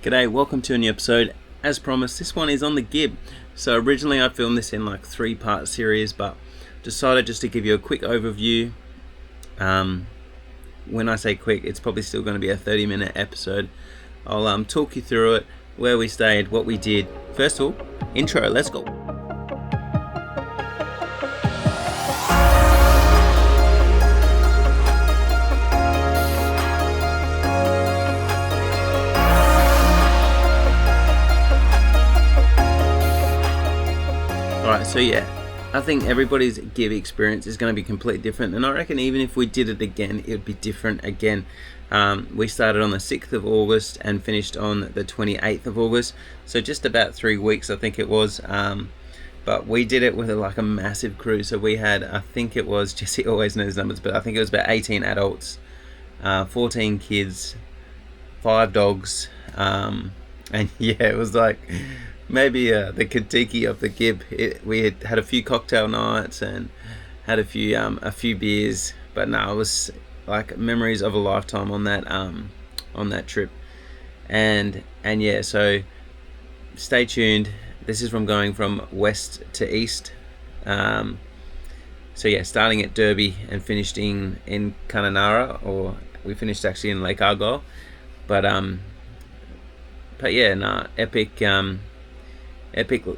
G'day, welcome to a new episode. As promised, this one is on the Gibb. So originally I filmed this in like 3-part series, but decided just to give you a quick overview. When I say quick, it's probably still going to be a 30-minute episode. I'll talk you through it, where we stayed, what we did. First of all, intro, let's go. Alright, so yeah, I think everybody's Gibb experience is going to be completely different, and I reckon even if we did it again, it would be different again. We started on the 6th of August and finished on the 28th of August, so just about 3 weeks I think it was, but we did it with like a massive crew. So we had, I think it was, Jesse always knows numbers, but I think it was about 18 adults, 14 kids, 5 dogs, and yeah, it was like maybe the Kentucky of the Gibb. We had a few cocktail nights and had a few beers, but no, it was like memories of a lifetime on that trip. And yeah, so stay tuned. This is from going from west to east. So yeah, starting at Derby and finishing in Kununurra, or we finished actually in Lake Argyle. But yeah, nah, epic.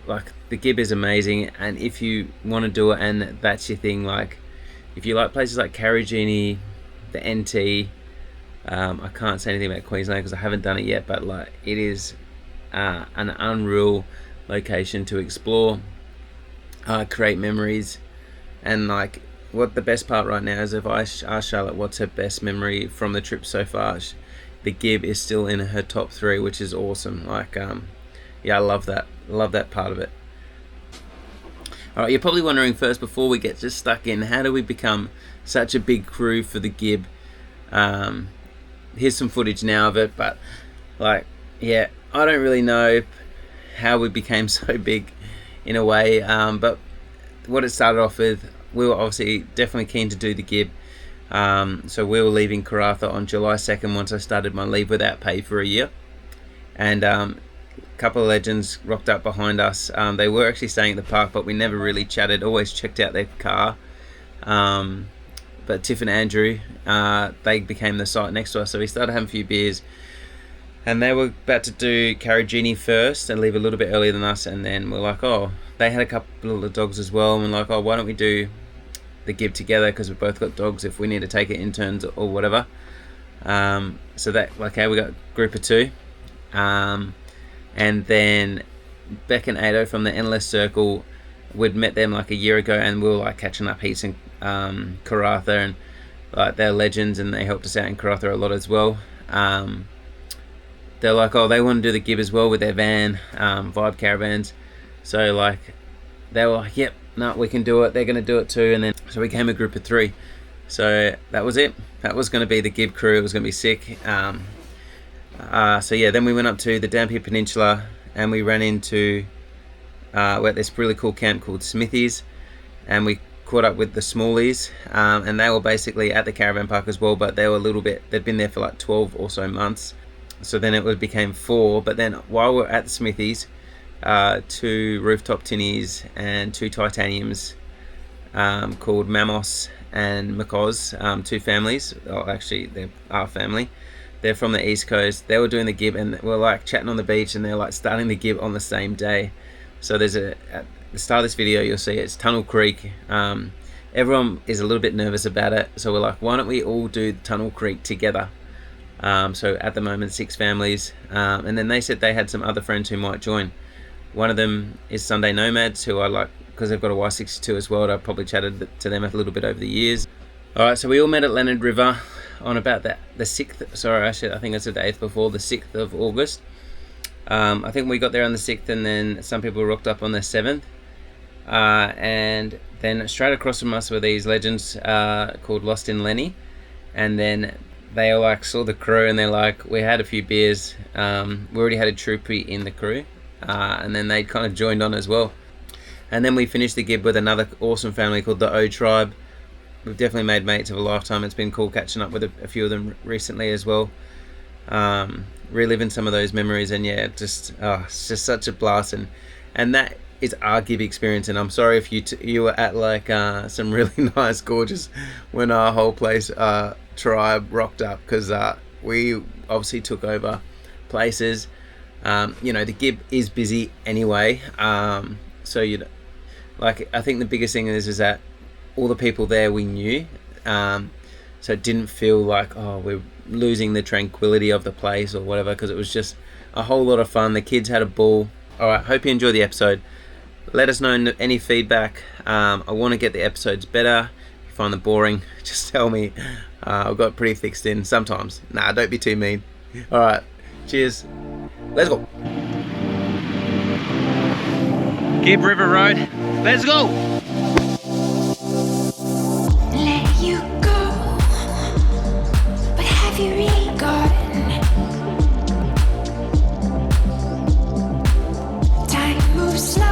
Like the Gibb is amazing, and if you want to do it and that's your thing, like if you like places like Carragini, the NT, I can't say anything about Queensland because I haven't done it yet, but like it is an unreal location to explore, create memories. And like what the best part right now is, if I ask Charlotte what's her best memory from the trip so far, the Gibb is still in her top 3, which is awesome. Like yeah, I love that part of it. Alright, you're probably wondering first, before we get just stuck in, how do we become such a big crew for the Gibb? Here's some footage now of it, but like, yeah, I don't really know how we became so big in a way, but what it started off with, we were obviously definitely keen to do the Gibb. So we were leaving Karratha on July 2nd once I started my leave without pay for a year, and couple of legends rocked up behind us. They were actually staying at the park, but we never really chatted, always checked out their car. But Tiff and Andrew, they became the site next to us, so we started having a few beers, and they were about to do Carragini first and leave a little bit earlier than us, and then we're like, oh, they had a couple of dogs as well, and we're like, oh, why don't we do the Gibb together, because we've both got dogs if we need to take it in turns or whatever. So that, like, okay, we got a group of 2. And then Beck and Ado from the Endless Circle, we'd met them like a year ago, and we were like catching up heaps in Karratha, and like they're legends and they helped us out in Karratha a lot as well. They're like, oh, they want to do the Gibb as well with their van, Vibe Caravans. So like they were like, yep, no, we can do it. They're going to do it too. And then so we became a group of 3. So that was it. That was going to be the Gibb crew. It was going to be sick. So yeah, then we went up to the Dampier Peninsula, and we ran into we're at this really cool camp called Smithies, and we caught up with the Smallies, and they were basically at the caravan park as well, but they were they'd been there for like 12 or so months. So then it became 4, but then while we're at the Smithies, 2 rooftop tinnies and 2 titaniums called Mamos and Macoz, 2 families. Oh, actually they're our family. They're from the East Coast. They were doing the Gibb, and we're like chatting on the beach, and they're like starting the Gibb on the same day. So there's at the start of this video, you'll see it's Tunnel Creek. Everyone is a little bit nervous about it, so we're like, why don't we all do Tunnel Creek together? So at the moment, 6 families, and then they said they had some other friends who might join. One of them is Sunday Nomads, who I like because they've got a Y62 as well. I've probably chatted to them a little bit over the years. All right, so we all met at Leonard River on about the 6th, sorry, actually I think I said the 8th before, the 6th of August. I think we got there on the 6th, and then some people rocked up on the 7th. And then straight across from us were these legends called Lost in Lenny. And then they all like saw the crew, and they're like, we had a few beers. We already had a troopy in the crew. And then they kind of joined on as well. And then we finished the Gibb with another awesome family called the O Tribe. We've definitely made mates of a lifetime. It's been cool catching up with a few of them recently as well. reliving some of those memories, and yeah, it's just such a blast, and that is our Gibb experience. And I'm sorry if you were at like some really nice, gorgeous when our whole place tribe rocked up, because we obviously took over places. The Gibb is busy anyway, so like I think the biggest thing is that all the people there we knew, so it didn't feel like, oh, we're losing the tranquility of the place or whatever, because it was just a whole lot of fun. The kids had a ball. All right, hope you enjoyed the episode. Let us know any feedback. I want to get the episodes better. If you find them boring, just tell me. I've got pretty thick skin sometimes. Nah, don't be too mean. All right, cheers. Let's go. Gibb River Road. Let's go. Let you go, but have you really gone? Time moves slow.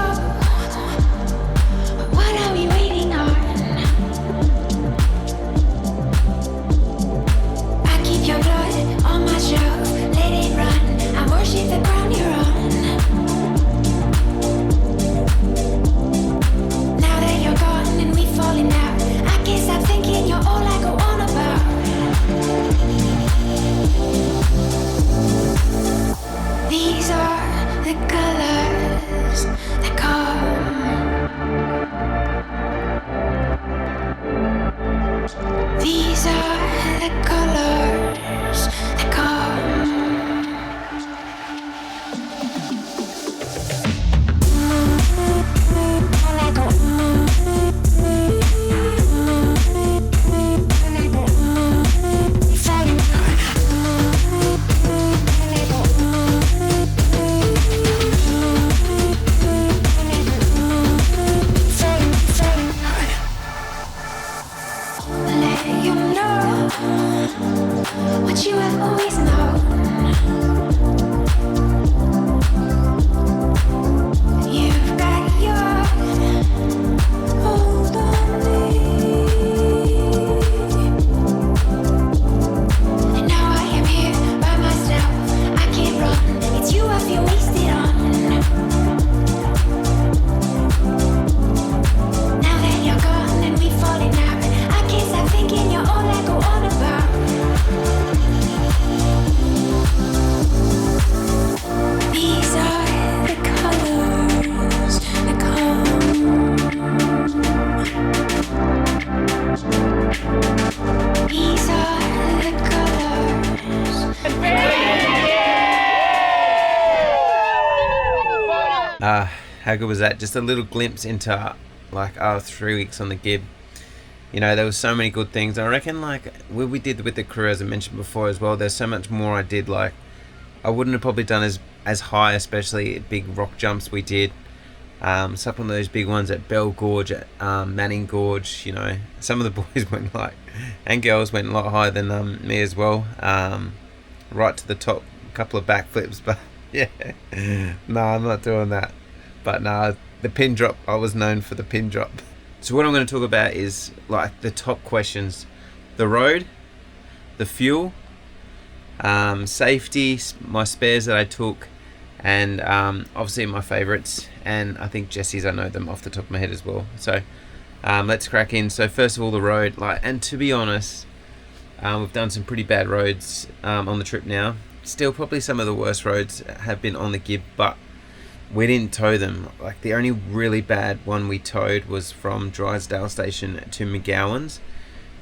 What are we waiting on? I keep your blood on my shelf, let it run. I worship the ground you're on. Now that you're gone and we've fallen out, I can't stop thinking you're all I go on about. These are the colors that come. These are the colors that come. Let you know what you have always known. You've got your hold on me, and now I am here by myself. I can't run. It's you I feel wasted on. Now that you're gone and we've fallen out, I can't stop thinking you're all I go on about. These are the colors that come. These are the colors. How good was that? Just a little glimpse into like our 3 weeks on the Gibb. There was so many good things. I reckon like what we did with the crew, as I mentioned before as well, there's so much more I did. Like I wouldn't have probably done as high, especially big rock jumps we did. Some of those big ones at Bell Gorge, at Manning Gorge. Some of the boys went and girls went a lot higher than me as well. Right to the top, a couple of backflips, but yeah, no, I'm not doing that. But no, the pin drop, I was known for the pin drop. So what I'm going to talk about is like the top questions: the road, the fuel, safety, my spares that I took, and obviously my favourites, and I think Jesse's, I know them off the top of my head as well. So let's crack in. So first of all, the road, and to be honest, we've done some pretty bad roads on the trip now. Still probably some of the worst roads have been on the Gibb, but we didn't tow them. Like the only really bad one we towed was from Drysdale Station to McGowan's.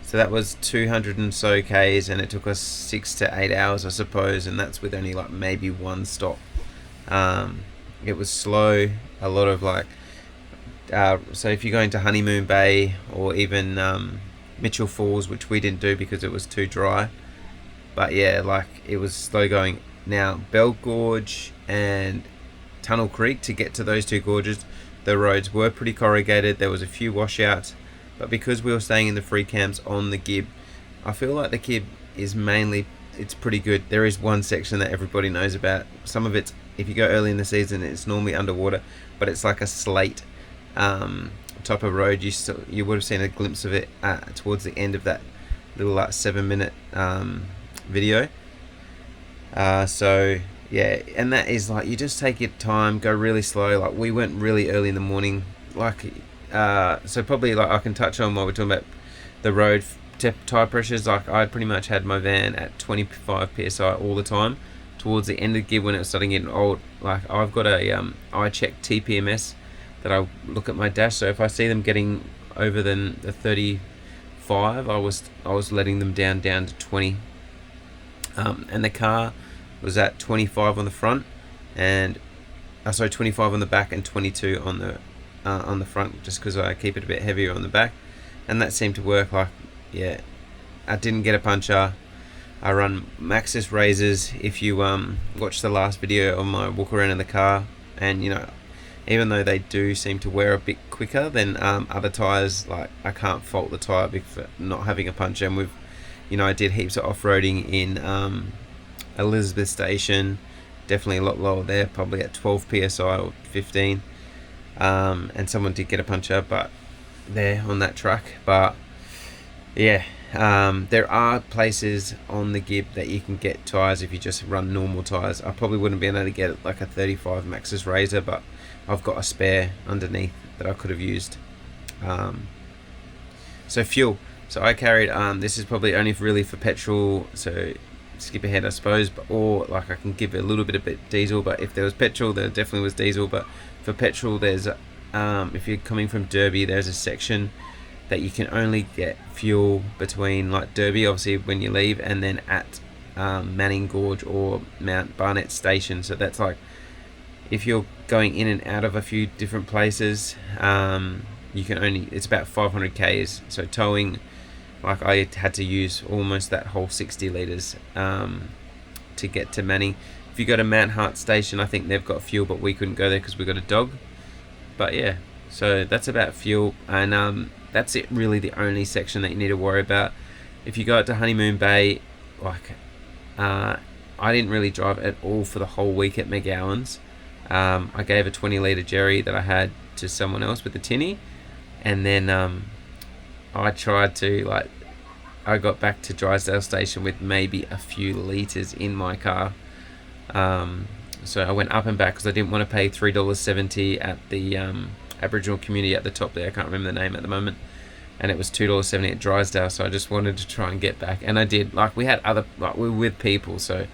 So that was 200 and so Ks, and it took us 6 to 8 hours, I suppose, and that's with only like maybe one stop. It was slow, a lot of so if you're going to Honeymoon Bay or even Mitchell Falls, which we didn't do because it was too dry, but yeah, it was slow going. Now Bell Gorge and Tunnel Creek, to get to those two gorges, the roads were pretty corrugated. There was a few washouts, but because we were staying in the free camps on the Gibb, I feel like the Gibb is it's pretty good. There is one section that everybody knows about. Some of it's, if you go early in the season, it's normally underwater, but it's like a slate type of road. You would have seen a glimpse of it towards the end of that little 7-minute video. So yeah, and that is like, you just take your time, go really slow. Like we went really early in the morning, like so probably like I can touch on while we're talking about the road tire pressures. Like I pretty much had my van at 25 psi all the time. Towards the end of the Gibb, when it was starting getting old, like I've got a I check TPMS that I look at my dash. So if I see them getting over the 35, I was letting them down to 20. And the car was at 25 on the front, and sorry, 25 on the back and 22 on the front, just because I keep it a bit heavier on the back, and that seemed to work. Like, yeah, I didn't get a puncture. I run Maxxis razors. If you watch the last video of my walk around in the car, and even though they do seem to wear a bit quicker than other tires, like I can't fault the tire for not having a puncture. And I did heaps of off-roading in Elizabeth Station, definitely a lot lower there, probably at 12 psi or 15, and someone did get a puncture, but there on that track. But yeah, there are places on the Gibb that you can get tyres if you just run normal tyres. I probably wouldn't be able to get like a 35 Maxxis Razor, but I've got a spare underneath that I could have used. So fuel. So I carried, this is probably only really for petrol, so skip ahead I suppose, or like I can give it a little bit of diesel, but if there was petrol, there definitely was diesel. But for petrol, there's, if you're coming from Derby, there's a section that you can only get fuel between like Derby, obviously when you leave, and then at Manning Gorge or Mount Barnett Station. So that's like, if you're going in and out of a few different places, you can only, it's about 500 k's. So towing, like I had to use almost that whole 60 litres to get to Manning. If you go to Mount Hart Station, I think they've got fuel, but we couldn't go there because we got a dog. But yeah, so that's about fuel, and that's it, really the only section that you need to worry about. If you go out to Honeymoon Bay, like I didn't really drive at all for the whole week at McGowan's. I gave a 20 litre Jerry that I had to someone else with a tinny, and then I tried to, like, I got back to Drysdale Station with maybe a few litres in my car. So I went up and back because I didn't want to pay $3.70 at the Aboriginal community at the top there. I can't remember the name at the moment. And it was $2.70 at Drysdale, so I just wanted to try and get back. And I did. Like, we had other, like, we were with people, so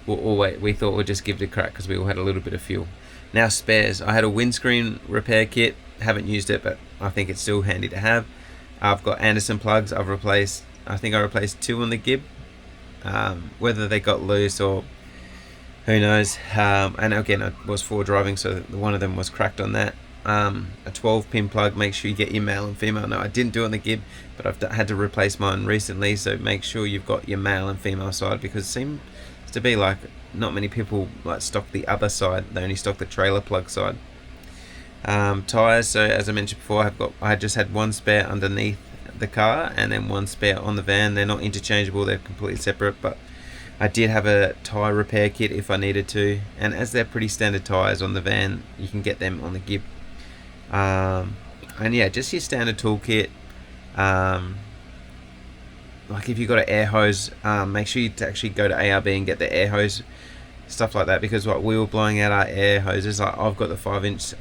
we thought we'd just give it a crack because we all had a little bit of fuel. Now, spares. I had a windscreen repair kit. Haven't used it, but I think it's still handy to have. I've got Anderson plugs. I think I replaced 2 on the Gibb. Whether they got loose or who knows. And again, I was forward driving, so one of them was cracked on that. A 12 pin plug. Make sure you get your male and female. No, I didn't do it on the Gibb, but I've had to replace mine recently, so make sure you've got your male and female side, because it seems to be like not many people like stock the other side. They only stock the trailer plug side. Tires. So as I mentioned before, I just had one spare underneath the car and then one spare on the van. They're not interchangeable, they're completely separate, but I did have a tyre repair kit if I needed to, and as they're pretty standard tyres on the van, you can get them on the Gibb. And yeah, just your standard toolkit. Like if you've got an air hose, make sure you actually go to ARB and get the air hose, stuff like that, because like we were blowing out our air hoses. Like I've got the 5-inch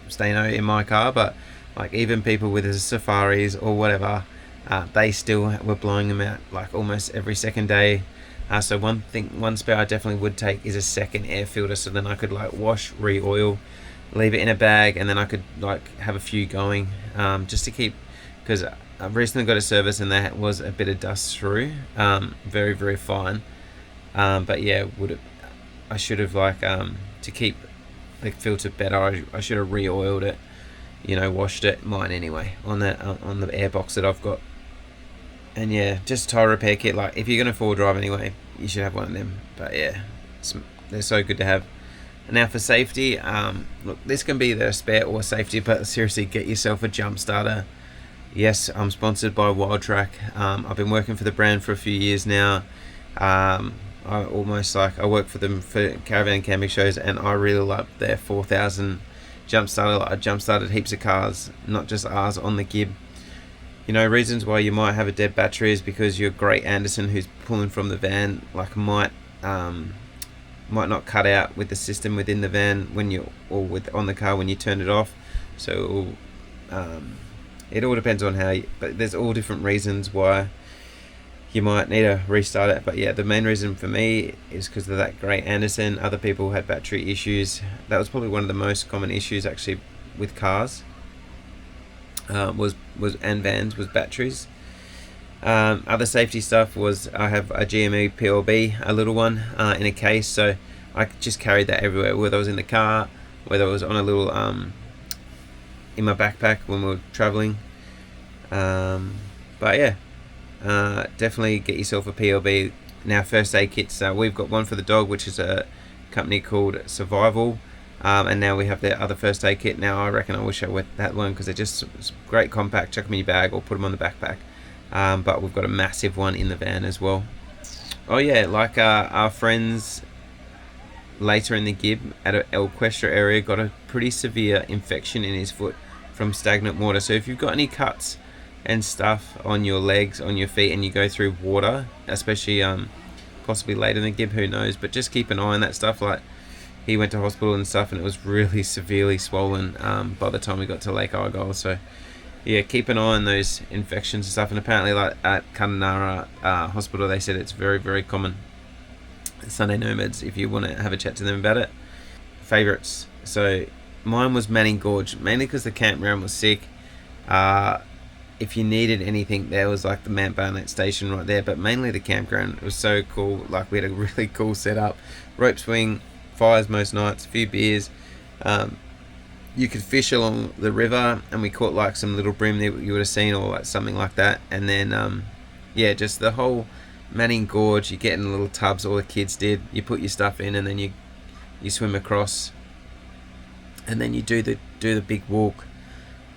Stano in my car, but like even people with the Safaris or whatever, they still were blowing them out like almost every second day. So one spare I definitely would take is a second air filter, so then I could like wash, re-oil, leave it in a bag, and then I could like have a few going, just to keep, because I've recently got a service and there was a bit of dust through, very very fine, but yeah, I should have like to keep the filter better, I should have re-oiled it, washed it, mine anyway, on the air box that I've got. And yeah, just tire repair kit. Like if you're gonna forward drive anyway, you should have one of them. But yeah, they're so good to have. And now for safety, look, this can be the spare or safety, but seriously, get yourself a jump starter. Yes, I'm sponsored by Wildtrack. I've been working for the brand for a few years now. I work for them for caravan and camping shows, and I really love their 4000 jump starter. I jump started heaps of cars, not just ours, on the Gibb. Reasons why you might have a dead battery is because your Great Anderson, who's pulling from the van, might not cut out with the system within the van on the car when you turn it off. So it all depends on but there's all different reasons why you might need to restart it. But yeah, the main reason for me is because of that Great Anderson. Other people had battery issues. That was probably one of the most common issues actually with cars. And vans was batteries. Other safety stuff was I have a GME PLB, a little one, in a case, so I just carried that everywhere, whether I was in the car, whether I was on a little in my backpack when we were traveling. But yeah, definitely get yourself a PLB. Now, first aid kits, we've got one for the dog, which is a company called Survival. And now we have the other first aid kit. Now I reckon I wish I went that one because they're just great, compact. Chuck them in your bag or put them on the backpack. But we've got a massive one in the van as well. Oh yeah, like our friends later in the Gibb at El Questra area got a pretty severe infection in his foot from stagnant water. So if you've got any cuts and stuff on your legs, on your feet, and you go through water, especially possibly later in the Gibb, who knows, but just keep an eye on that stuff. Like, he went to hospital and stuff, and it was really severely swollen by the time we got to Lake Argyle. So yeah, keep an eye on those infections and stuff. And apparently, like at Kununurra Hospital, they said it's very, very common. Sunday Nomads, if you want to have a chat to them about it. Favourites. So mine was Manning Gorge, mainly because the campground was sick. If you needed anything, there was like the Mount Barnett station right there, but mainly the campground. It was so cool. Like, we had a really cool setup. Rope swing, fires most nights, a few beers. You could fish along the river, and we caught like some little bream that you would have seen, or like something like that. And then just the whole Manning Gorge, you get in little tubs, all the kids did. You put your stuff in, and then you swim across, and then you do the big walk,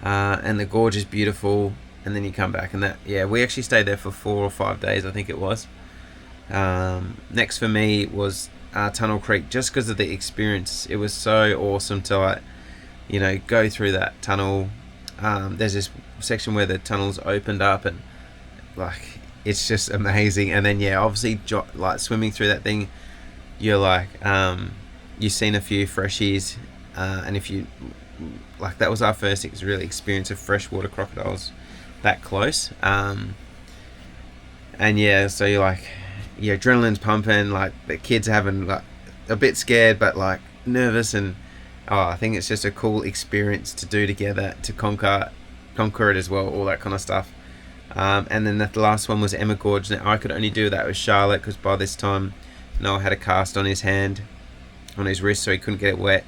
and the gorge is beautiful. And then you come back, and we actually stayed there for 4 or 5 days, I think it was. Next for me was Tunnel Creek, just because of the experience. It was so awesome to go through that tunnel. There's this section where the tunnel's opened up, and like, it's just amazing. And then obviously like swimming through that thing, you're like you've seen a few freshies, and if you like, that was our first really experience of freshwater crocodiles that close. And so you're like, your adrenaline's pumping, like the kids are having like a bit scared but like nervous, and I think it's just a cool experience to do together, to conquer it as well, all that kind of stuff. And then the last one was Emma Gorge. Now, I could only do that with Charlotte because by this time Noah had a cast on his hand, on his wrist, so he couldn't get it wet.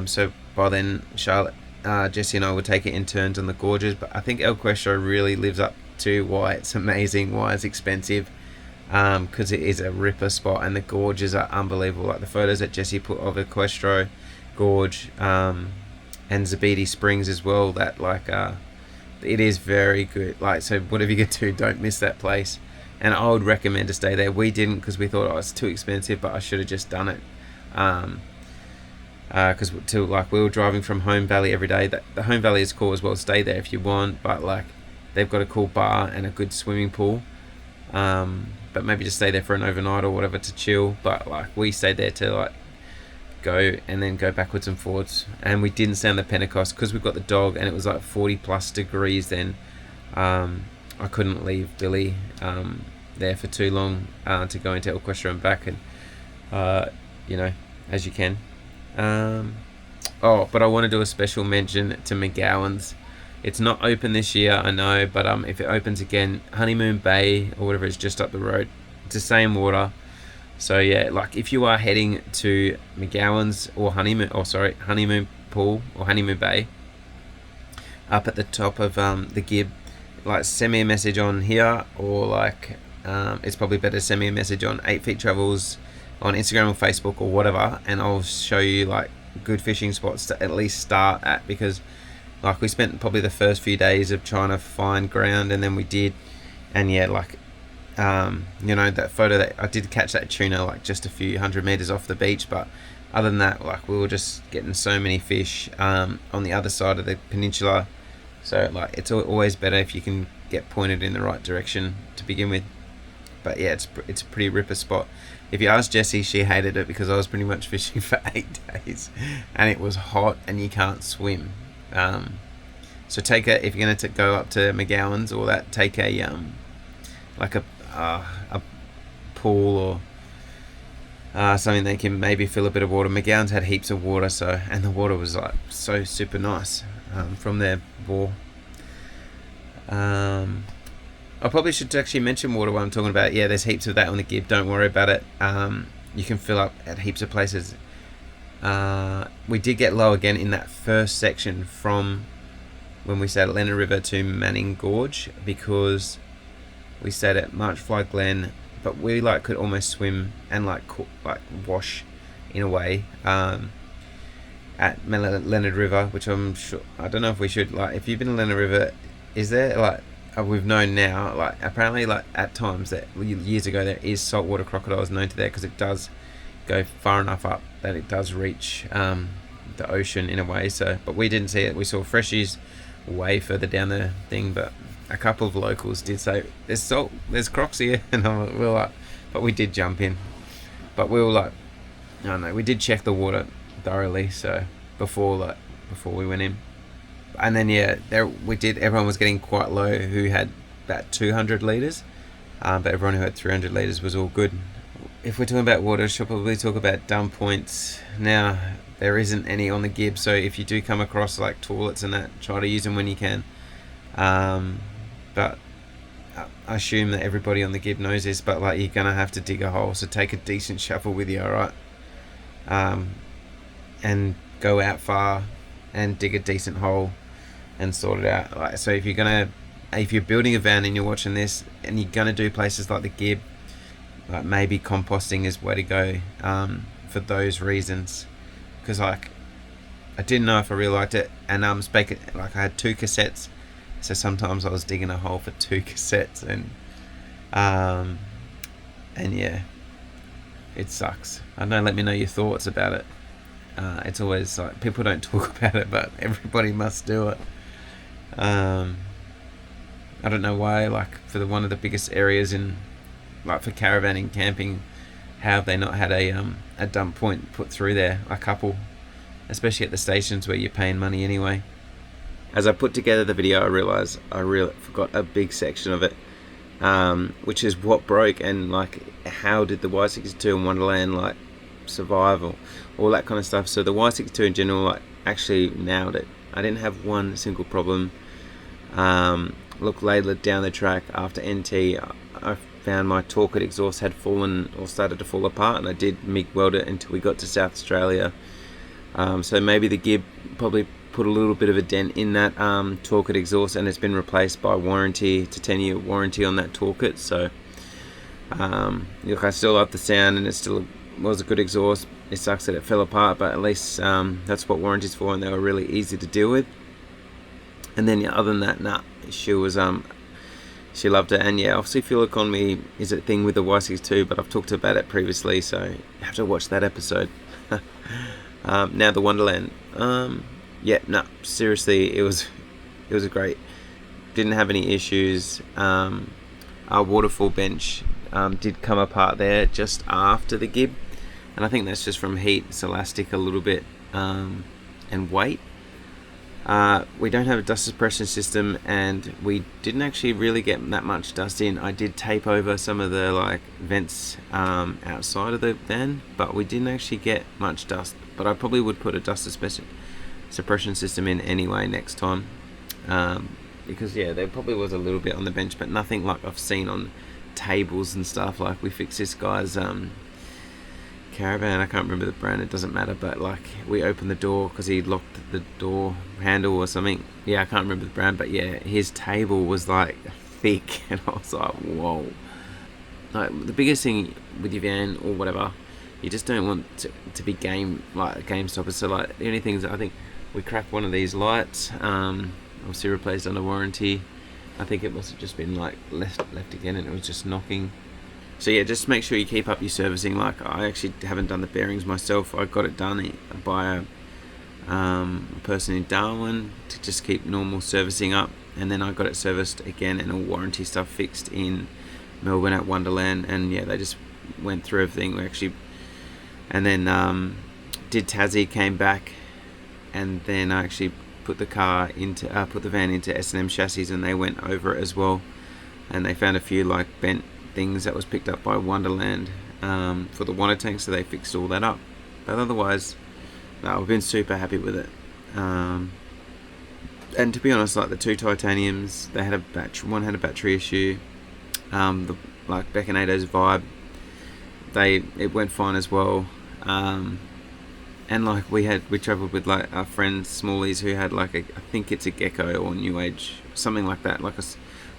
So by then Charlotte, Jesse and I would take it in turns on the gorges. But I think El Questra really lives up to why it's amazing, why it's expensive, because it is a ripper spot, and the gorges are unbelievable. Like the photos that Jesse put of El Questra Gorge, and Zabidi Springs as well, that like it is very good. Like, so whatever you get to, don't miss that place, and I would recommend to stay there. We didn't, because we thought it's too expensive, but I should have just done it. Because we were driving from Home Valley every day. That the Home Valley is cool as well. Stay there if you want, but like, they've got a cool bar and a good swimming pool. But maybe just stay there for an overnight or whatever to chill. But like, we stayed there to like go and then go backwards and forwards. And we didn't stay on the Pentecost because we've got the dog, and it was like 40 plus degrees then. I couldn't leave Billy there for too long to go into El Questra and back, and as you can. But I want to do a special mention to McGowan's. It's not open this year, I know, but if it opens again, Honeymoon Bay or whatever is just up the road. It's the same water. So yeah, like if you are heading to McGowan's or Honeymoon Pool or Honeymoon Bay, up at the top of the Gibb, like send me a message on here, or like it's probably better to send me a message on 8 Feet Travels on Instagram or Facebook or whatever, and I'll show you like good fishing spots to at least start at, because like we spent probably the first few days of trying to find ground, and then we did, and that photo that I did catch that tuna like just a few 100 meters off the beach, but other than that, like, we were just getting so many fish on the other side of the peninsula, So like it's always better if you can get pointed in the right direction to begin with. But yeah, it's a pretty ripper spot. If you ask Jessie, she hated it because I was pretty much fishing for 8 days, and it was hot and you can't swim. So if you're gonna go up to McGowan's or that, take a like a pool or something they can maybe fill a bit of water. McGowan's had heaps of water, and the water was like so super nice from their bore. I probably should actually mention water while I'm talking about it. Yeah, there's heaps of that on the Gibb. Don't worry about it. You can fill up at heaps of places. We did get low again in that first section from when we stayed at Leonard River to Manning Gorge, because we stayed at Marchfly Glen, but we like could almost swim and like wash in a way at Leonard River, which I'm sure, I don't know if we should, like, if you've been to Leonard River, is there like, we've known now, like apparently like at times that years ago there is saltwater crocodiles known to there, because it does go far enough up that it does reach the ocean in a way. So, but we didn't see it. We saw freshies way further down the thing, but a couple of locals did say there's crocs here, and we were like, but we did jump in, but we were like, I don't know, we did check the water thoroughly, so before we went in. And then yeah, everyone was getting quite low who had about 200 litres, but everyone who had 300 litres was all good. If we're talking about water, I should probably talk about dump points. Now, there isn't any on the Gibb, so if you do come across like toilets and that, try to use them when you can. But I assume that everybody on the Gibb knows this, but like, you're gonna have to dig a hole, so take a decent shovel with you, alright? And go out far and dig a decent hole and sort it out. Like, so if you're building a van and you're watching this and you're gonna do places like the Gibb, like maybe composting is where to go for those reasons. Because like, I didn't know if I really liked it, and like I had 2 cassettes, so sometimes I was digging a hole for 2 cassettes, and yeah, it sucks. I don't know, let me know your thoughts about it. It's always like, people don't talk about it, but everybody must do it. I don't know why, like for one of the biggest areas in, like for caravanning, camping, how have they not had a dump point put through there? A couple, especially at the stations where you're paying money anyway. As I put together the video, I realised I really forgot a big section of it, which is what broke, and like how did the Y62 and Wonderland like survive, or all that kind of stuff. So the Y62 in general, like, actually nailed it. I didn't have one single problem. Look, later down the track after NT, I found my Torquid exhaust had fallen or started to fall apart, and I did MIG weld it until we got to South Australia. So maybe the Gibb probably put a little bit of a dent in that Torquid exhaust, and it's been replaced by warranty, to 10-year warranty on that Torquid. So look, I still love the sound, and it still was a good exhaust. It sucks that it fell apart, but at least that's what warranty's for, and they were really easy to deal with. And then yeah, other than that, she was she loved it. And yeah, obviously Fuel Economy is a thing with the Y62, but I've talked about it previously, so you have to watch that episode. Now the Wonderland, seriously, it was great. Didn't have any issues. Our waterfall bench did come apart there just after the Gibb, and I think that's just from heat. It's elastic a little bit, and weight. We don't have a dust suppression system, and we didn't actually really get that much dust in. I did tape over some of the like vents outside of the van, but we didn't actually get much dust. But I probably would put a dust suppression system in anyway next time, because yeah, there probably was a little bit on the bench, but nothing like I've seen on tables and stuff. Like, we fixed this guy's caravan, I can't remember the brand, it doesn't matter, but like, we opened the door because he locked the door handle or something. Yeah, I can't remember the brand, but yeah, his table was like thick, and I was like, whoa. Like, the biggest thing with your van or whatever, you just don't want to be game stoppers. So like, the only things, I think we cracked one of these lights, obviously replaced under warranty. I think it must have just been like left again, and it was just knocking. So yeah, just make sure you keep up your servicing. Like, I actually haven't done the bearings myself. I got it done by a person in Darwin to just keep normal servicing up, and then I got it serviced again and all warranty stuff fixed in Melbourne at Wonderland, and yeah, they just went through everything. We actually, and then did Tassie, came back, and then I actually put the van into S&M chassis, and they went over it as well, and they found a few like bent things that was picked up by Wonderland for the water tank, so they fixed all that up. But otherwise, no, I've been super happy with it. And to be honest, like the two titaniums, they had one had a battery issue. Like Baconato's Vibe, it went fine as well. And like we travelled with like our friend Smallies, who had like I think it's a Gecko or New Age, something like that, like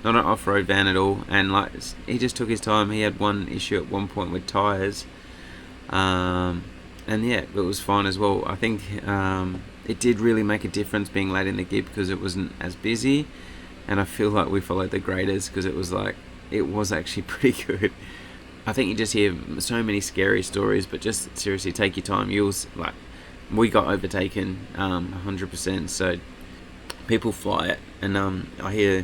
not an off-road van at all. And like he just took his time. He had one issue at one point with tyres, and yeah, it was fine as well. I think it did really make a difference being late in the Gibb because it wasn't as busy, and I feel like we followed the graders because it was actually pretty good. I think you just hear so many scary stories, but just seriously take your time. We got overtaken 100%, so people fly it, and I hear,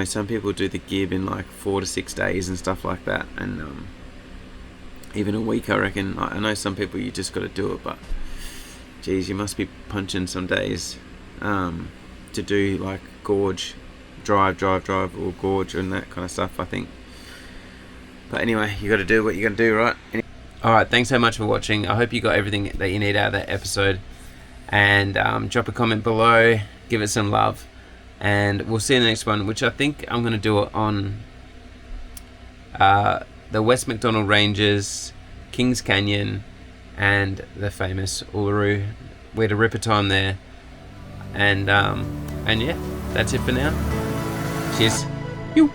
some people do the Gibb in like 4 to 6 days and stuff like that, and even a week, I reckon. I know some people you just got to do it, but geez, you must be punching some days to do like drive or gorge and that kind of stuff, I think. But anyway, you got to do what you got to do, right? Alright, thanks so much for watching. I hope you got everything that you need out of that episode. And drop a comment below, give it some love. And we'll see you in the next one, which I think I'm going to do it on the West MacDonald Ranges, Kings Canyon, and the famous Uluru. We had a ripper time there. And yeah, that's it for now. Cheers. You.